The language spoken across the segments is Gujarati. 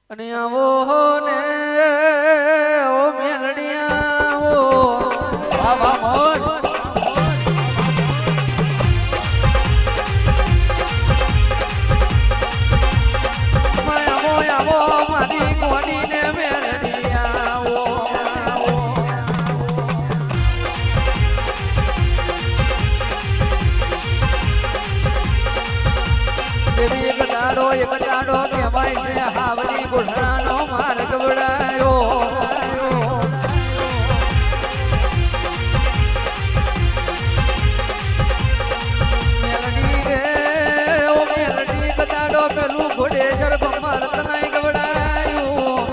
અને આવો ને ઓ મેલડિયા ઓ વાહ વાહ મોજ આવો મારી કોની ને મેલડિયા ઓ દેવી એક દાડો કહેવાય છે હાવલી ગોઠણાનો માર્ગ વડાયો મેલડી રે ઓ મેલડી એક દાડો પેલું ઘોડેશ્વર ભમર તનાઈ ગવડાયું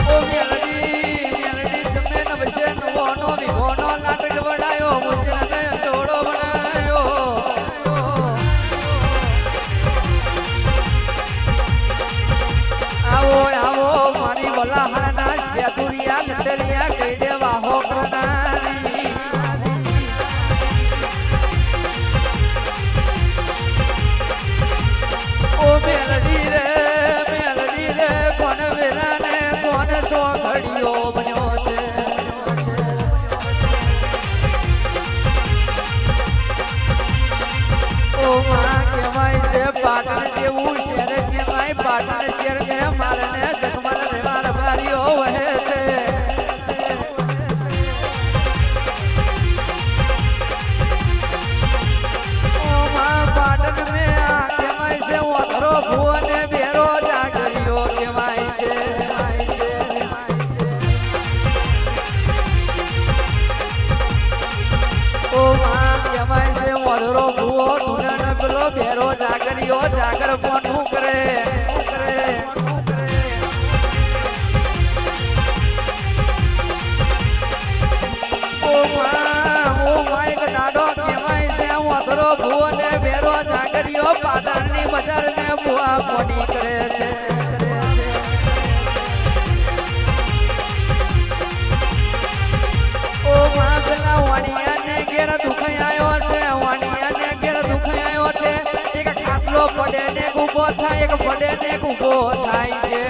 ઓ મેલડી તમે નવશે નવો વિગોનો નાટક વડાયો મુજને જોડો બનાયો આવો આવો મારી વલાહણા શેતુરિયા લટલિયા કહી દેવા હો કરનારી ઓ મેલડી રે કોણ વેરા ને કોણ તો ઘડિયો બન્યો છે ઓ માં કહેવાય છે પાટણ જેવું શહેર કહેવાય પાટણ શહેર ને મારને જગમલ રેવાર બારીઓ વહે છે ઓ માં પાટણ મે આ કહેવાય છે ઓધરો ભૂવો ને બેરો જાગરીઓ કહેવાય છે ઓ માં કહેવાય છે ઓધરો ભૂવો ધુનન પેલો બેરો જાગરીઓ જાગર પોનું કરે ઓ માં એક દાડો કહેવાય છે ઓધરો ભૂવો ને બેરો જાગરીઓ પાટણની બજાર ને ભૂવા પોની કરે છે ઓ માં પેલા વાણિયા ને ઘેર દુખાઈ આવ્યો છે વાણિયા ને ઘેર દુખાઈ આવ્યો છે એક ખાટલો પડે ને ઊભો થાય એક પડે ને ઊભો થાય છે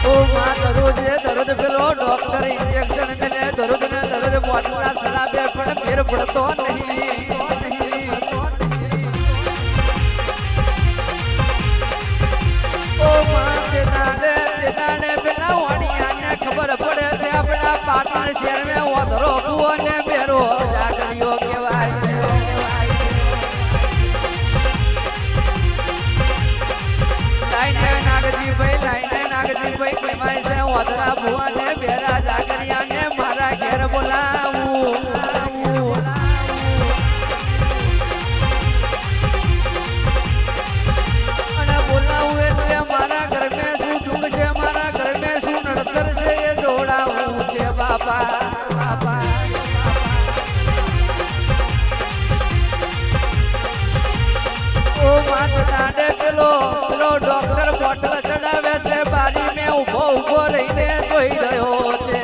ઓ માં દરરોજ પેલો ડોક્ટર ઇન્જેક્શન મેલે દરરોજ ને દરરોજ બોટલા સલાબે પણ ફેર પડતો નહીં ઓ માં તે દાડે પેલા વાણિયા ને ખબર પડે છે આપણા પાટણ શહેર મેં ઓધરો ભૂવો ને બેરો જાગરીઓ કહેવાય છે લાઈને નાગજીભાઈ કહેવાય છે ઓધરા ભૂવા ને બેરા જાગરિયા ને મારા ઘેર બોલાવું અને બોલાવું એટલે મારા ઘર મેં શું ઢૂંગ છે મારા ઘર મેં શું નડતર છે એ જોડાવું છે બાપા ઓ માત દાડે પેલો ડોક્ટર બોટલ ચડાવે છે બારી મેં ઊભો રહીને જોઈ રહ્યો છે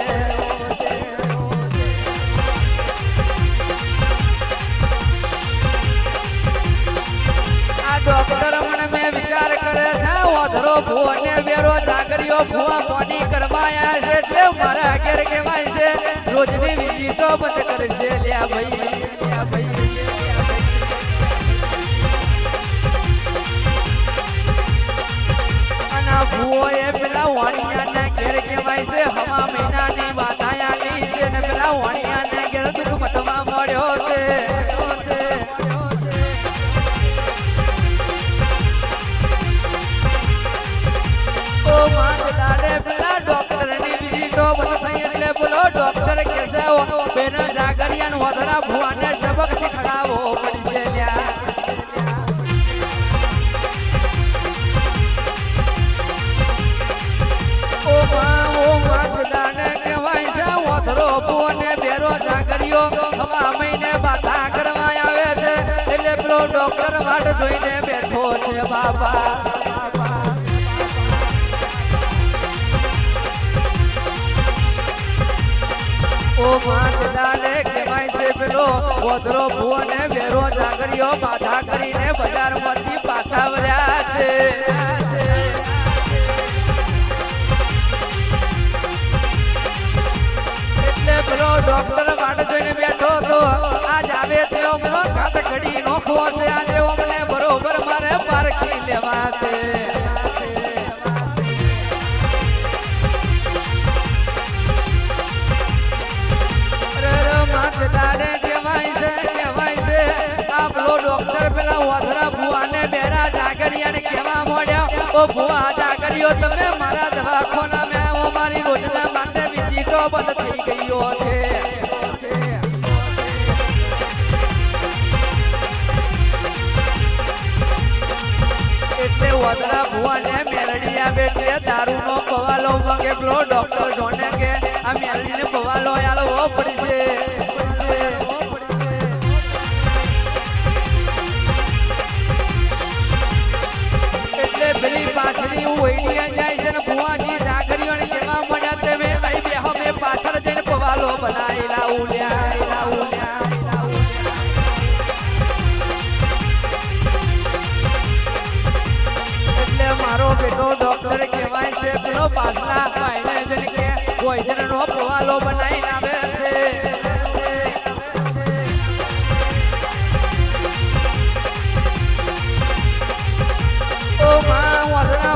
આ ડોક્ટર મને મેં વિચાર કરે છે ઓધરો ભૂવો ને બેરો જાગરીઓ ભૂવા પોની કરવાયા છે એટલે મારા ઘેર કહેવાય છે રોજની વિઝિટો બંધ કરશે લ્યા ભાઈ ભૂવો એ પેલા વાણિયા ના ઘેર કહેવાય છે હવા મહિનાની વાત આયાલી છે ને પેલા વાણિયા ના ઘેર દુઃખ મતમાં મળ્યો છે ઓ માત દાડે પેલા ડોક્ટર ની વિઝિટો બંધ થઈ એટલે બોલો ડોક્ટર કે છે બેન જાગરિયા નું ઓધરા ભૂવા ને સબક શીખડાવો પડશે લ્યા ઓ માત દાડે કહેવાય છે ઓધરો ભૂવો ને બેરો જાગરીઓ હવા મહિને બાધા કરવા આવે છે એટલે પેલો ડોક્ટર વાટ જોઈને બેઠો છે બાપા માત દાડે કહેવાય છે પેલો વધરો ભૂવો ને વેરો જાગરીઓ બાધા કરીને બજારમાંથી પાછા વર્યા છે એટલે પેલો ડોક્ટર વાટ જોઈને બેઠો હતો આજ આવે તેઓ પેલો ઘાત ઘડી નોખવો છે આજે અમને બરોબર મારે પારખી લેવા છે દાડે કહેવાય છે આ પેલો ડોક્ટર પેલા વધરા ભુવાને બેરા જાગરિયાને કહેવા મોડ્યા ઓ ભુવા જાગરિયો તમે મારા દવાખાનામાં આવો મારી રોજના માટે વિઝિટો બંધ થઈ ગયો છે એટલે વધરા ભુવાને મેલડી આવે એટલે દારૂનો પવાલો માંગે પેલો ડોક્ટર જોને કે આ મેલડીને પવાલો આલવો પડશે પેલી પાછળી ઓઈડિયા જાય છે ને ભુવાજી જાગરીઓને કેવા મળ્યા તે મે ભાઈ બેહો મે પાછળ જઈને પવાલો બનાવી લાવું એટલે મારો બેટો ડોક્ટર કહેવાય છે પેલો પાછલા ભાઈને જઈને કે કોઈ જણનો પવાલો બનાવી આવે છે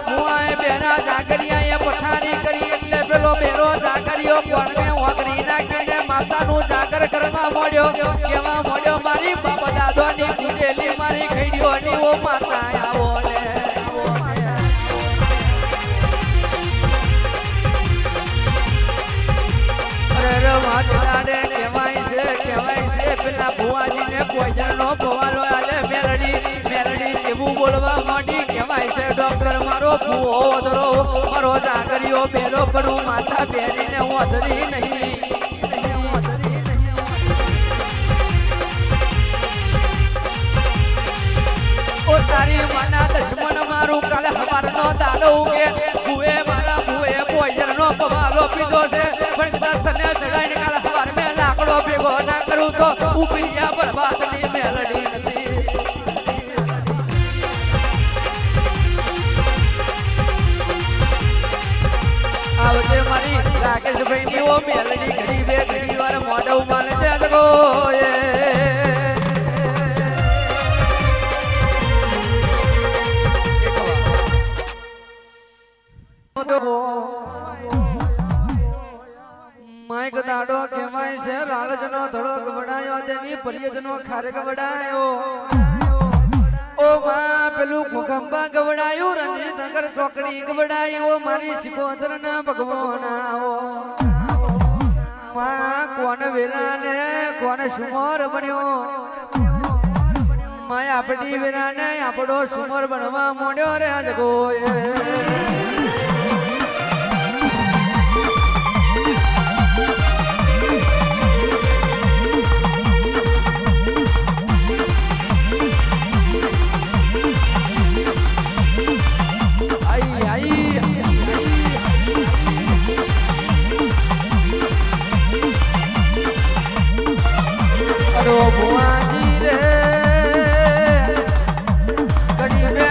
ભુવાએ બેરા જાગરિયાએ પઠારી કરી એટલે પેલો બેરો જાગરિયો કોણમે ઓગરી નાખીને માતાનું જાગર કરવા મોડ્યો કેવા મોડ્યો મારી બાપ દાદોની કુટેલી મારી ખઈડીઓની ઓ માતા આવો ને અરે વાત દાડે કહેવાય છે પેલા ભુવાજીને કોઈ જણનો પવાલો આલે મેલડી જેવું બોલવા માંડી કહેવાય છે ડોક્ટર મારો ભૂવો વધરો મારો જાગરિયો બેરો પડું માથા બેરીને હું અધરી નહીં ઓ તારી માના દશમન મારું કાલે હવારનો દાડો ઉગે ભૂએ મારા ભૂએ પોઈઝનનો પવાલો પીધો છે પણ કદાચ તને ચડાઈને કાલે હવાર મેં લાકડો ભેગો ના કરું તો ઉપરિયા બરબાદની મેલડી નથી આવજે મારી રાકેશભાઈ ની ઓ મેલડી ઘડી બે ઘડી વાર મોઢું માલે છે જગો માઈક દાડો કહેવાય છે લાલચનો ધડો ગવડાયો દેવી પરિયજનો ખારે ગવડાયો ઓ માં પેલું ભૂકંપા ગવડાયું રણજીત નગર ચોકડી ગવડાયું મારી સિકોદર ના ભગવાન આવો માં કોણ વેરાને કોણ સુમર બન્યો માં આપડી વેરાને આપણો સુમર બનવા મોડ્યો રે આજ ગોય ભુવાજી રે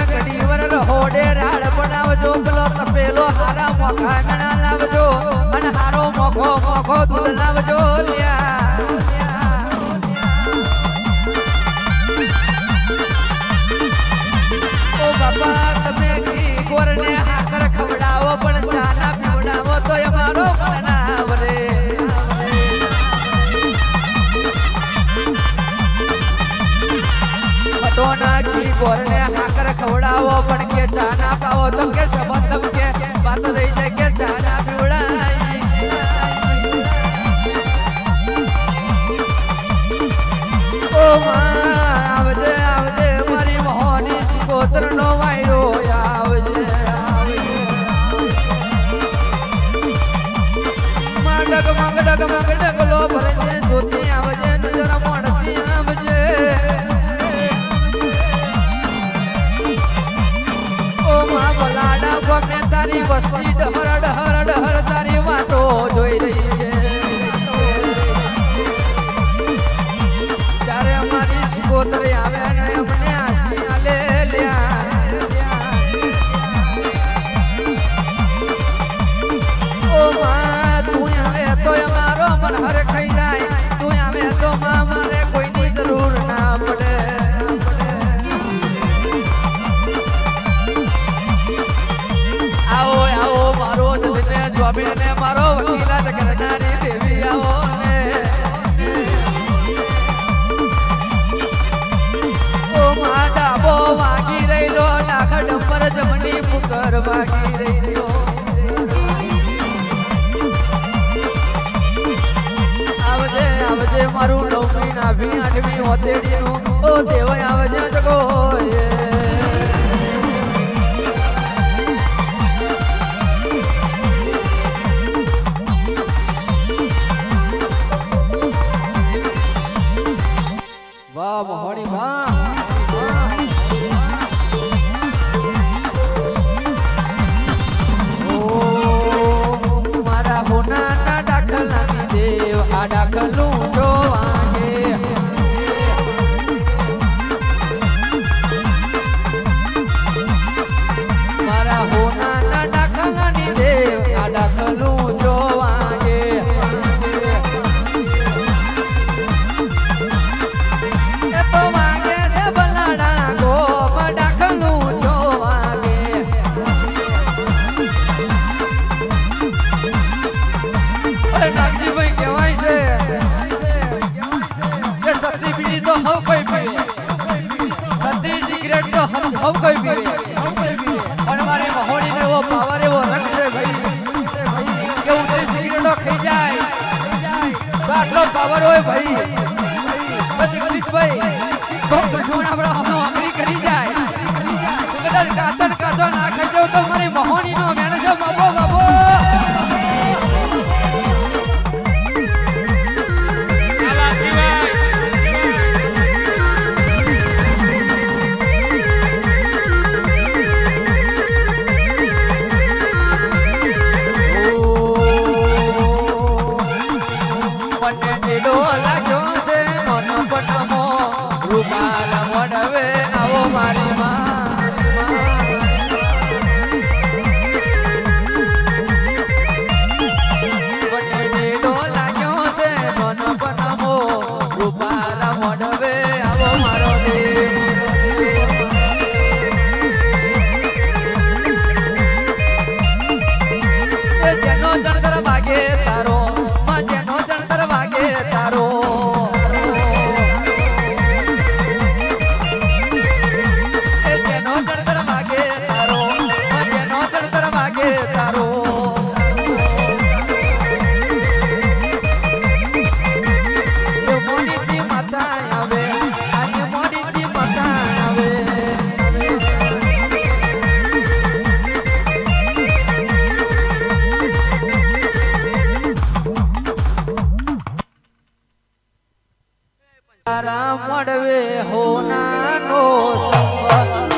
ઘડી વર રહોડે રાડ બનાવજો પેલો તપેલો હારા મોખા ગણા લાવજો અને હારો મોખો દૂધ લાવજો ઓ બાપા તમે ગોરને આકર ખવડાવો પણ ચાના પીવડાવો તો અમારો મનાવ રે નાખી ગોરને હાકર ખવડાવો પણ કે ચા ના પાવો તો કે સંબંધ કે વાત રહી જાય કે ચા ના પીવડાય ઓ આવજે મારી મોહની કોતર નો વાયરો આવજે ડગ લો ભરે જોતી આવજે નજર મોડતી આવજે ગમે તારી વસ્તી ડહર તારી વાતો જોઈ રહી છે મારું નવમી નાભી આઠમી હોતેડીનું ઓ દેવાય આવે છે જગો વાહ મોહણી વાહ મારા હોનાના દાખલાની દેવ આ દાખલું જોવાગે મારા હોનાના દાખલાની દેવ આ દાખલું જોવાગે એ તો વાગે છે બલાડા ગો દાખલું જોવાગે નાગજીભાઈ કહેવાય છે કે સત્તી બીડી તો હવ કોઈ પીવે સત્તી સિગરેટ તો હવ કોઈ પીવે પણ મારી મહોણી ને એવો પાવર એવો રંગ છે ભાઈ કે ઉતરી સિગરેટો ખાઈ જાય તો આટલો પાવર હોય ભાઈ દીક્ષિતભાઈ કોક દુશ્મન આપણા હમણાં આંગળી કરી જાય કદાચ કાચો ના ખાઈ જાવ તો મારી મહોણી નો મેણ છે બાબો બાબો રૂપાલા મોડવે આવો મારી માં લાગ્યો છે મનો પનમો રૂપાલા મોડવે આવો મારો જેનો જણતર વાગે તારો જેનો જણતર વાગે તારો તારા મળવે હોનાનો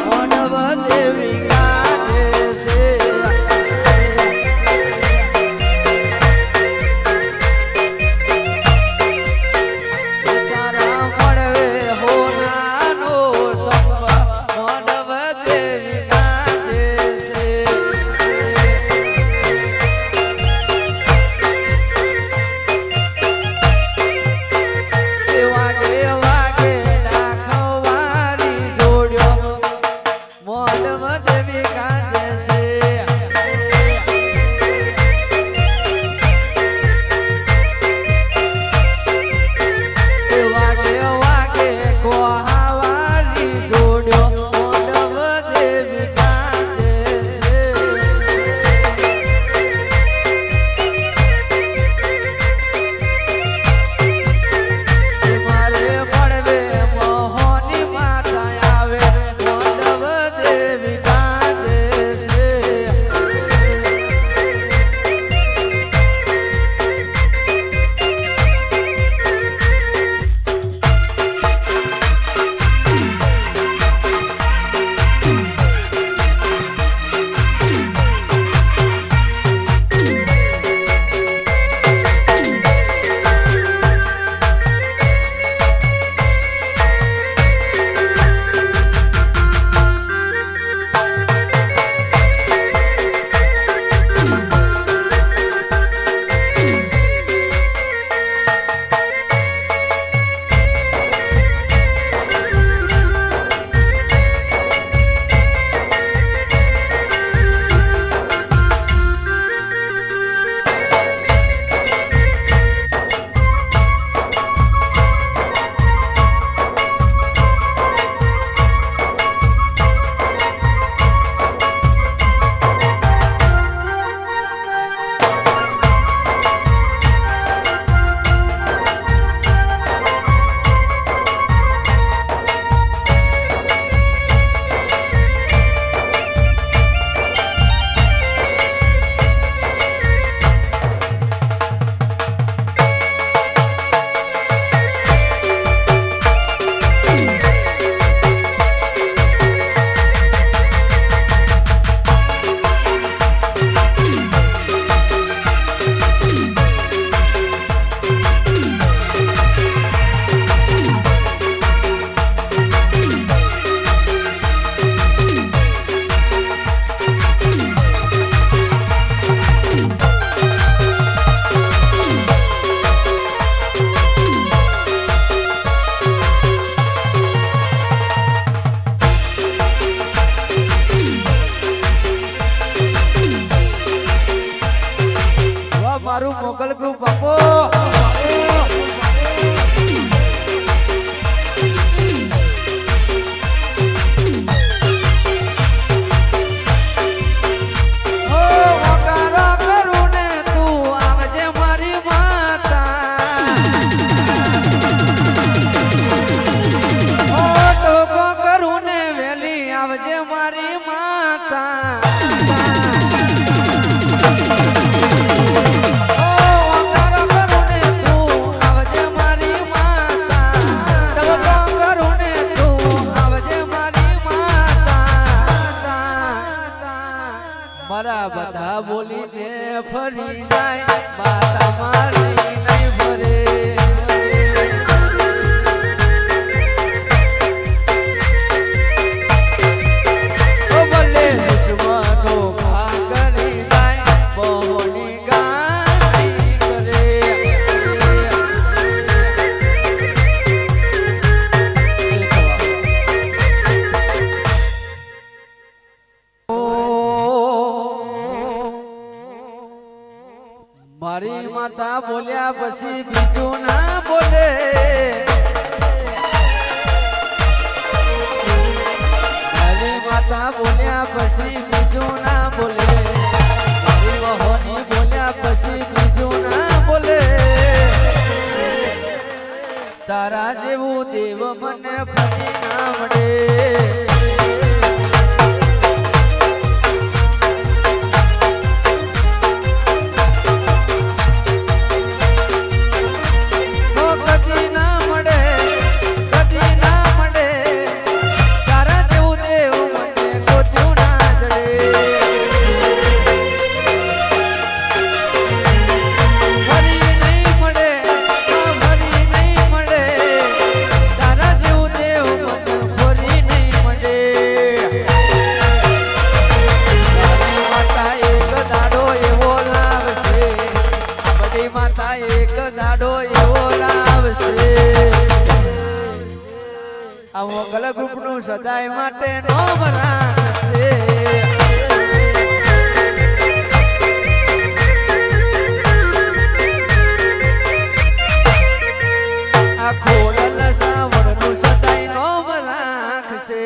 મોડવ દેવી કાઢે છે તારા મળવે હોનાનો મોડવ દેવી કાઢે છે વાગે વાગે રાખવારી જોડ્યો મોડવ માતા બોલ્યા પછી બીજું ના બોલે કાલી માતા બોલ્યા પછી બીજું ના બોલે મારી વહોની બોલ્યા પછી બીજું ના બોલે તારા જેવું દેવ મને ફરી ના મળે મોગલ ગ્રુપ નું સદાય માટે નોમ રાખશે આ ખોડલ સાવર નું સદાય નોમ રાખશે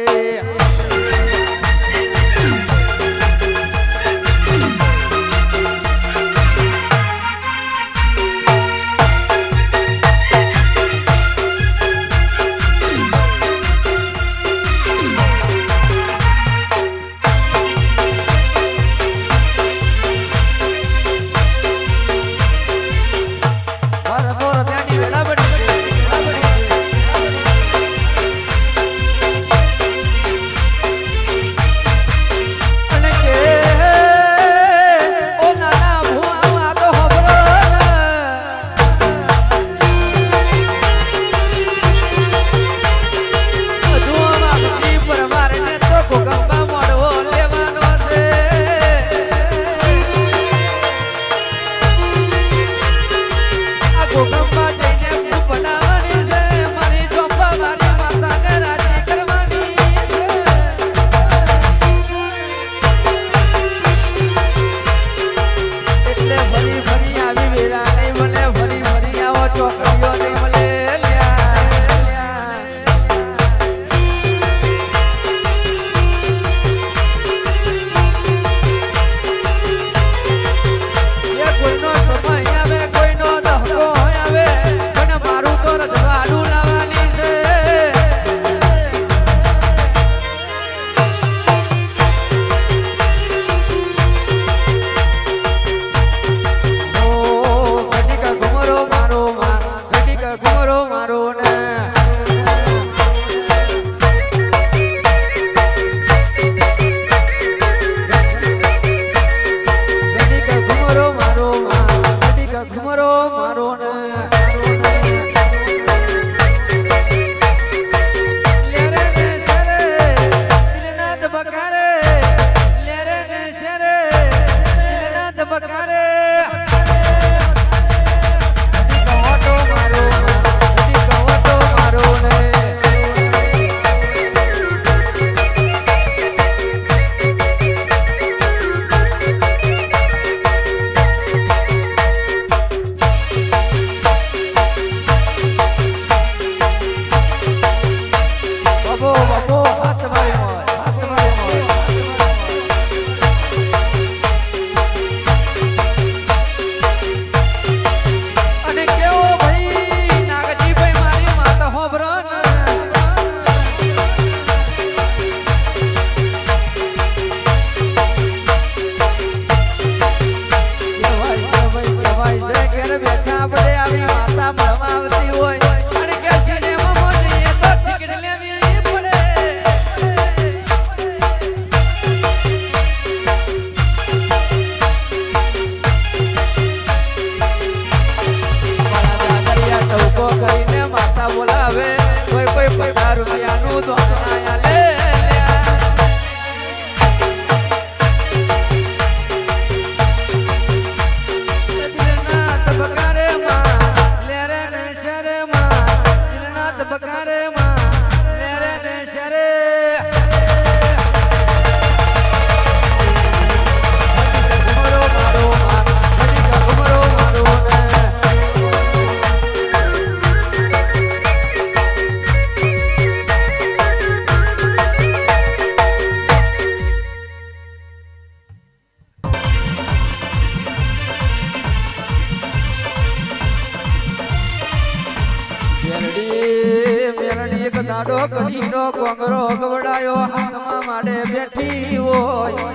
દાડો કડીનો કોંગરો ગવડાયો હાથમાં માડે બેઠી હોય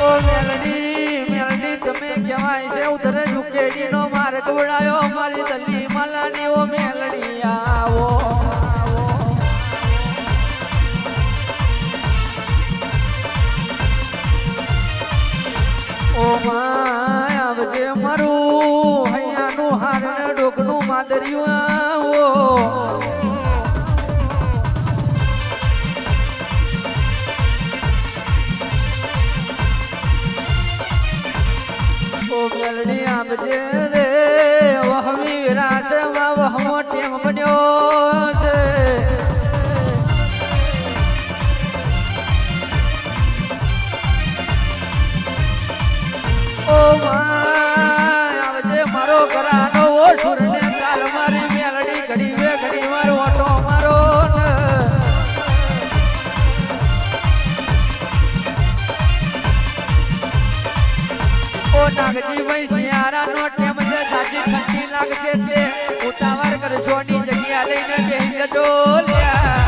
ઓ મેલડી તમે કહેવાય છે ઉધરે ઝુકેડી નો માર્ગ ગવડાયો મારી દલી માલાની ઓ મેલડી આવો ઓ માય આવજે મારું હૈયાનું હારણ ડોકનું માદરિયું આવો ઓ મેલડી આવજે રે વહમી વિરાસમાં વહમો ટેમ બન્યો છે ઓ આવજે મારો ઘરાનો ઓ સુરને કાલ મારી મેલડી ઘડી મારો ઓટો મારો ઓ નાગજી ભાઈ શિયારા નો ટેમ છે તાજી ઠંડી લાગશે એટલે ઉતાવળ કરજો ની જગ્યા લઈને બેહી જજો લ્યા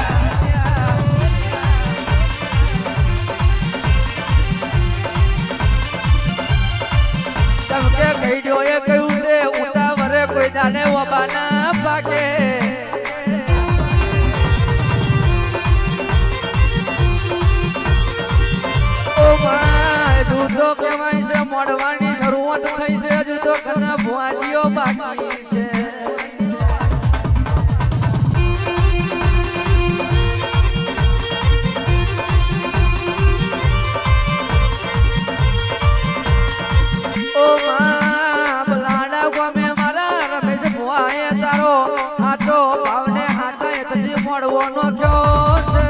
કે કહી દો એ કહ્યું છે ઉતાવરે કોઈ દાને વબાના પાકે ઓ માય હજુ તો કહેવાય છે મોડવાની શરૂઆત થઈ છે હજુ તો ઘણા ભુવાજીઓ બાકી છે ઓ બલાડા ગમે મારા રમેશ ભુવાએ તારો હાથો ભાવને હાથે તજી મળવો નો થયો છે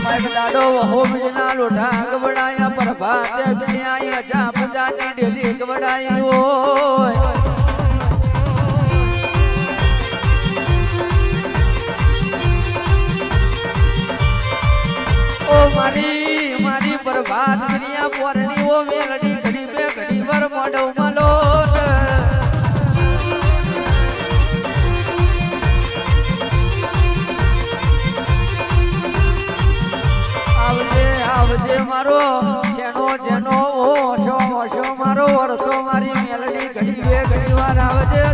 માઈક દાડો વહો બીજના લોઢા ગવડાયા પ્રભાતે બિયાઈ અજા પજાની ડેલી ગવડાઈ હોય ઓ મારી પ્રભાત દુનિયા પોરની ઓ મેલડી ઘડી બે ઘડી વર મોડો મલો આવજે મારો જેનો ઓશો મારો વરતો મારી મેલડી ઘડી બે ઘડી વાર આવજે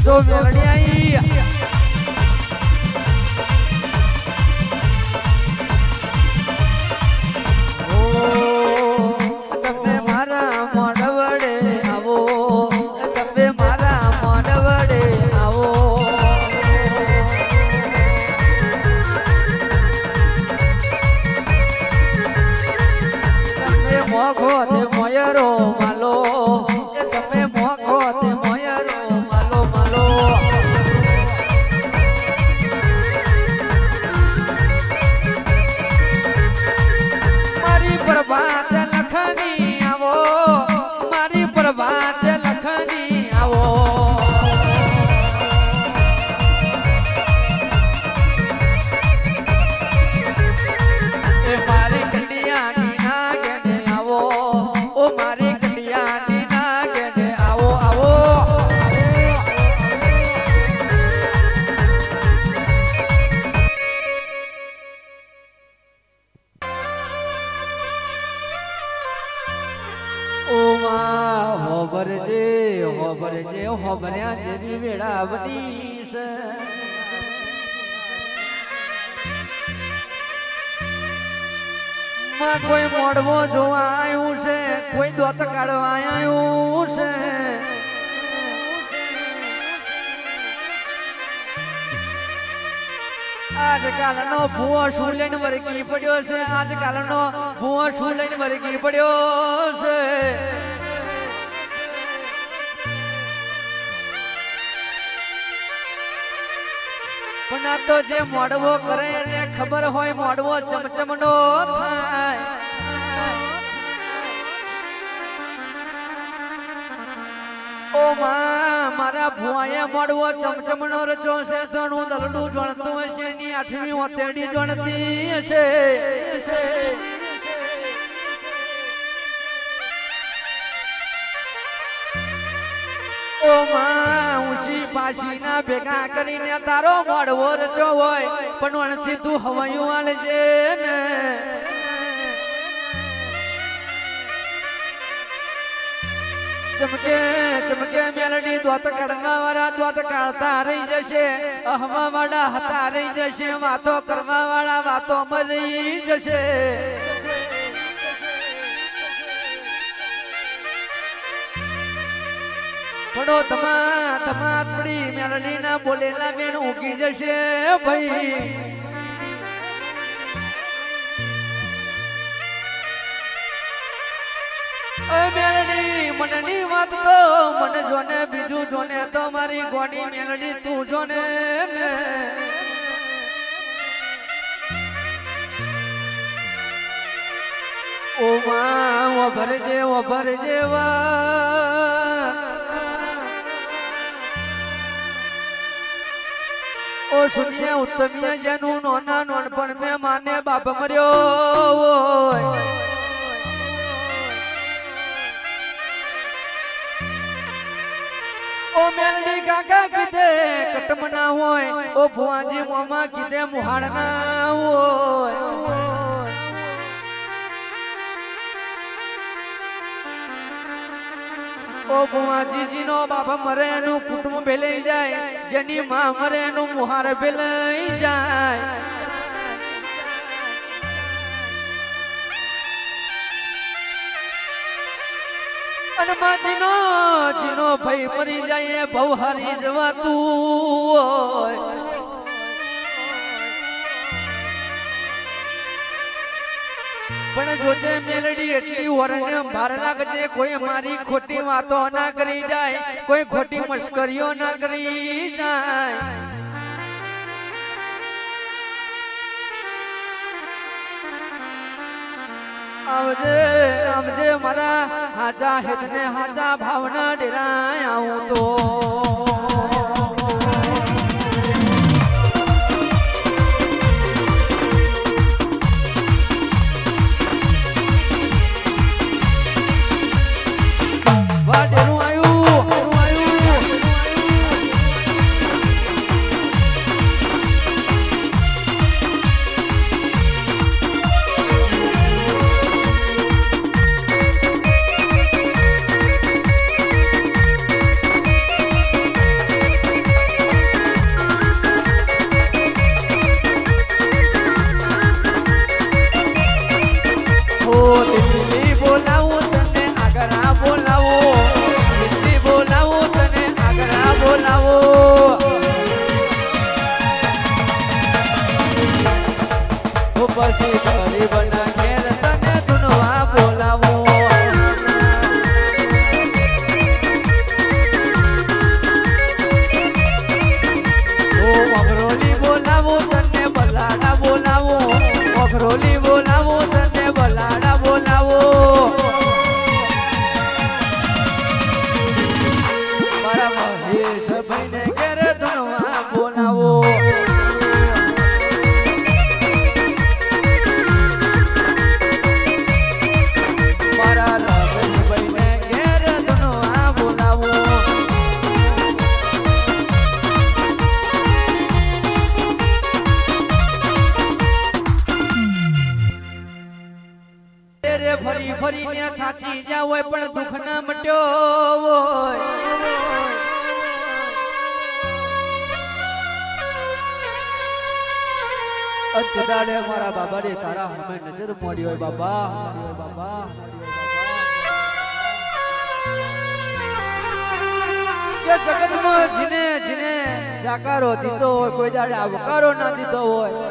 જો મેલડી આઈ તમે મારા મોડવડે આવો તમે મારા મોડવડે આવો તમે મોખો તે મોયરો માલો તમે મોખો તે મોયરો પ્રભાત લખની આવો મારી પ્રભાત લખની આવો એ મારી કડિયાની નાગને આવો ઓ મારી કડિયાની નાગને આવો આવો હોબર્યા જેવી વેળા બની છે માં કોઈ મોડવો જોવા આવ્યું છે કોઈ દોત કાઢવા આવ્યું છે આજકાલનો ભૂવો શું લઈને વરગી પડ્યો છે આજકાલનો ભૂવો શું લઈને વરગી પડ્યો છે પણ આ તો જે મોડવો કરે એને ખબર હોય મોડવો ચમચમનો થાય ઓ માં મારા ભુવાએ મોડવો ચમચમનો રચો છે સોનું દલડું જોણતું હશે ની આઠમી ઓતેડી જોણતી હશે ઓ માં ઊંચી પાછી ના ભેગા કરીને તારો મોડવો રચો હોય પણ વણથી તું હવાયું આલજે ને ચમકે ચમકે મેલડી દોત કાઢવા વાળા દોત કાઢતા રહી જશે અહમા વાળા હતા રહી જશે વાતો કરવા વાળા વાતો મરી જશે પડો તમા પડી મેલડી ના બોલેલા બેન ઉગી જશે ભાઈ મેલડી મનની વાત તો મને જોને બીજું જોને તો મારી ગોની મેલડી તું જોને ને ઓ માં ઓ ભરજે વા ઓ સુનિયા ઉત્તમિયા જેનું નોના નોનપણ મેં માને બાપ મર્યો હોય ઓ મેલડી કાકા કીધે કટમના હોય ઓ ભુવાજી મોમાં કીધે મુહાડના હોય ઓ ભુવાજીજી નો બાપા મરે એનું કુટુંબ ભેલાઈ જાય જેની માં મરે એનું મુહાર ભેલાઈ જાય જીનો ભાઈ મરી જાય ભવ હરી જવાતું હોય પણ જોજે મેલડી એટલી વરને ભાર રાખજે કોઈ મારી ખોટી વાતો ના કરી જાય કોઈ ખોટી મસ્કરીઓ ના કરી જાય આવજે આવજે મારા હાજા હેતને હાજા ભાવના ડેરાય આવું તો વાડેરું પછી ગરીબના ઘેર તને ધૂનવા બોલાવો ઓ અઘરોલી બોલાવો તને બલાડા બોલાવો અઘરોલી બોલાવો તને બલાડા બોલાવો મારા મહેશ ભાઈને ઘેર ધૂનવા બોલાવો ફરી ફરીને થાકી જાવ હોય પણ દુઃખ ના મટ્યો હોય અંતદાડે મારા બાબાને તારા હમે નજર મોડી હોય બાબા કે જગતમાં જીને જીને ચાકારો દીધો હોય, કોઈ દાડે આવકારો ના દીધો હોય.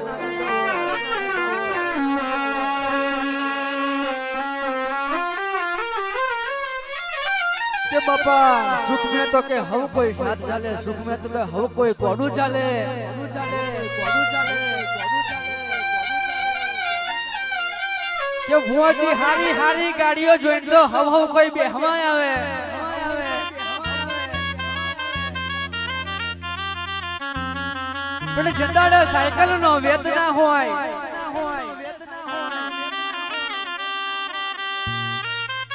કે બાપા સુખ में तो के हव कोई साथ चाले, सुख में तो के हव कोई कोडू चाले. કે ભુવાજી હારી હારી ગાડીઓ જોઈને તો હવ હવ કોઈ બેહવા આવે. પણ જંદાડે સાયકલ નો વેદ ના હોય.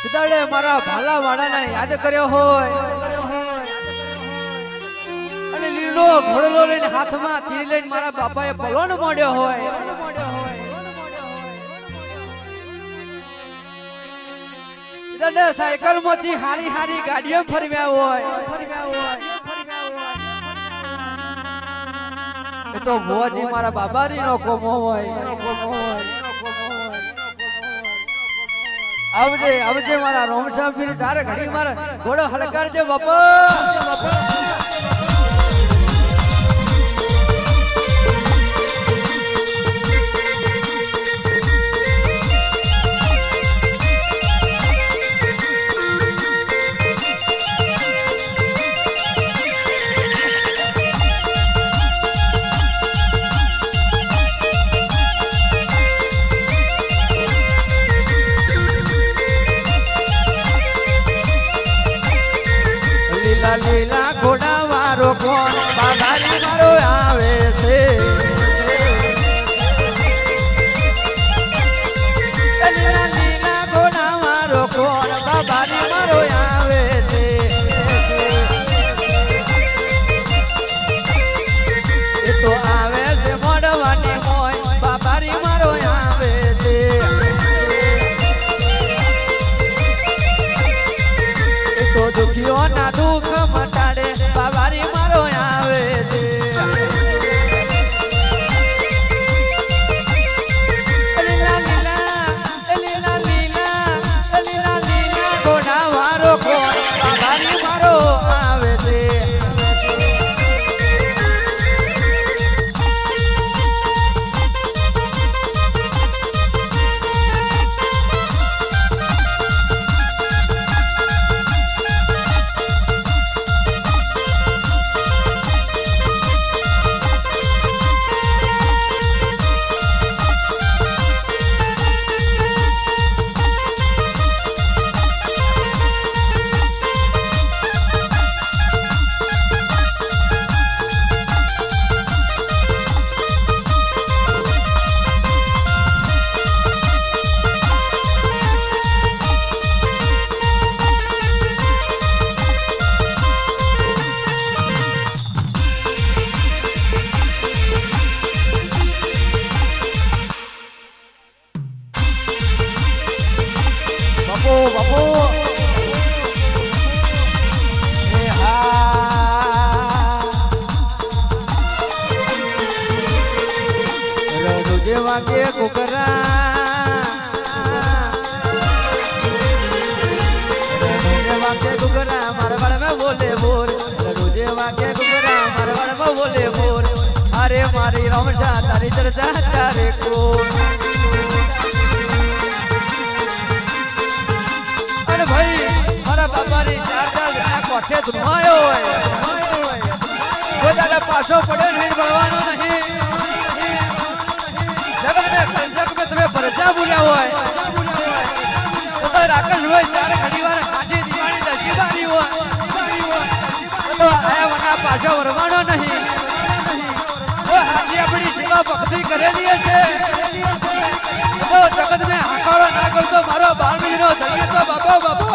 જંદાડે મારા ભાલા વાળાને યાદ કર્યો હોય અને લીલો ઘોડલો લઈને હાથમાં તીર લઈને મારા બાપાએ પલોણ મોડ્યો હોય. જંદાડે સાયકલ માંથી હારી હારી ગાડીઓ ફરવ્યા હોય. એ તો ભુવાજી મારા બાબારી નો કોમો હોય. આવજે આવજે મારા રોમશા ફીર ચાર ઘડી મારા ઘોડો હલકારજે બાપા. લીલા ઘોડા વાળો કોણ બાબારી મારો આવે છે. લીલા લીલા ઘોડા વાળો કોણ બાબારી મારો આવે છે. એ તો આવે છે મોડવાની હોય બાબારી મારો આવે છે. એ તો દુખીઓ ના દુઃખ મટાડે બાબારી મારો આવે છે. લીલા લીલા લીલા લીલા લીલા લીલા ઘોડા વાળો કોણ બાબારી મારો આવે છે. બાપુ એ હા રોજે વાગે કુકરા વાગે કુકરા મારવાડ में बोले बोर. रोजे वागे कુકરા મારવાડ में बोले बोर. अरे मारी रमशा तारी चर्चा चारे को. भाई मारा बाबारी चार चार कोठे धुमायो હોય. કોઈ દાડા પાછો પડે નહીં ભણવાનો નહીં. જગત में તમે પરજા બોલ્યા હોય તો રાકેશ હોય ચાર ઘડી વાર હાજી દિવાળી દશીબારી હોય તો આયા વના પાછો વરવાનો નહીં. હાજી આપણી સેવા ભક્તિ કરેલી છે તો જગત में હાકારો ના કરતો મારો બાળ બીજનો ધન્ય તો બાપો બાપો.